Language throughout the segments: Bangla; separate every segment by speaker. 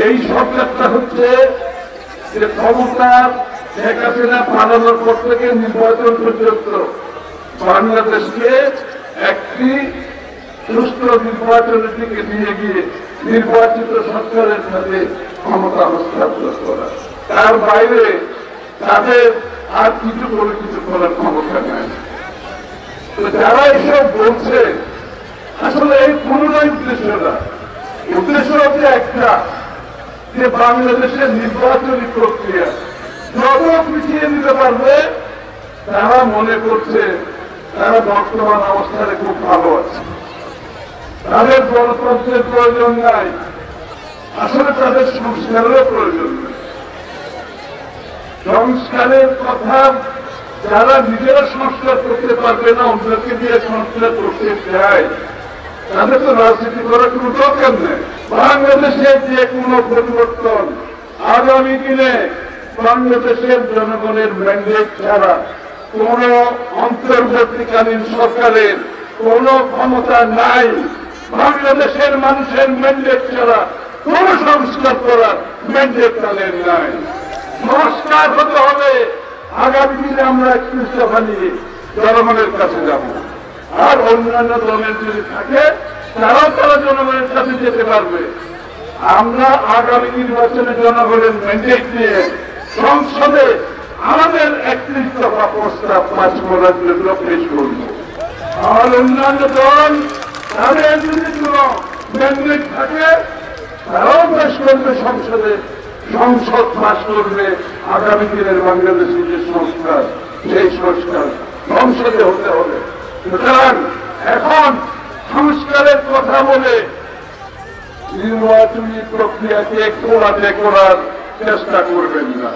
Speaker 1: এই সরকারটা হচ্ছে যে ক্ষমতা শেখ হাসিনা পালানোর পর থেকে নির্বাচন পর্যন্ত বাংলাদেশকে একটি সুস্থ নির্বাচনের দিকে নিয়ে গিয়ে নির্বাচিত সরকারের সাথে ক্ষমতা হস্তান্তর করা, তার বাইরে তাদের আর কিছু করে কিছু করার ক্ষমতা নেই। তো যারা এসব বলছে আসলে এই কোনটাই উদ্দেশ্য না। উদ্দেশ্য হচ্ছে একটা, যে বাংলাদেশের নির্বাচনী প্রক্রিয়া যত পিছিয়ে দিতে পারবে তারা মনে করছে তারা বর্তমান অবস্থায় খুব ভালো আছে, তাদের গণতন্ত্রের প্রয়োজন নাই। আসলে তাদের সংস্কারেরও প্রয়োজন নেই। সংস্কারের কথা যারা নিজেরা সংস্কার করতে পারবে না, অন্যকে দিয়ে সংস্কার করতে চায়, তাদের তো রাজনীতি করার কোনো দরকার নেই। বাংলাদেশের যে কোনো পরিবর্তন আগামী দিনে বাংলাদেশের জনগণের ম্যান্ডেট ছাড়া কোন অন্তর্বর্তীকালীন সরকারের কোন ক্ষমতা নাই। বাংলাদেশের মানুষের ম্যান্ডেট ছাড়া কোন সংস্কার করার ম্যান্ডেট তাদের নাই। সংস্কার হতে হবে। আগামী দিনে আমরা একটু ইস্তফা নিয়ে জনগণের কাছে যাব, আর অন্যান্য দলের যদি থাকে তারা জনগণের কাছে যেতে পারবে। আমরা আগামী নির্বাচনে জনগণের ম্যান্ডেট নিয়ে সংসদে আমাদের 31 দফা প্রস্তাব পাস করার জন্য পেশ করব। আর অন্যান্য দল তাদের যদি কোন ম্যান্ডেট থাকে তারাও পেশ করবে সংসদে, সংসদ পাস করবে। আগামী দিনের বাংলাদেশের যে সংস্কার, সেই সংস্কার সংসদে হতে হবে। সুতরাং এখন সংস্কারের কথা বলে নির্বাচনী প্রক্রিয়াকে কোলাতে করার চেষ্টা করবেন না।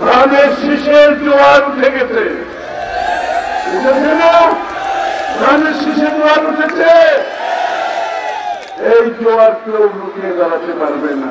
Speaker 1: ধানের শীষের জোয়ার উঠে গেছে, ধানের শীষের জোয়ার উঠেছে। এই জোয়ার কেউ রুখিয়ে দাঁড়াতে পারবে না।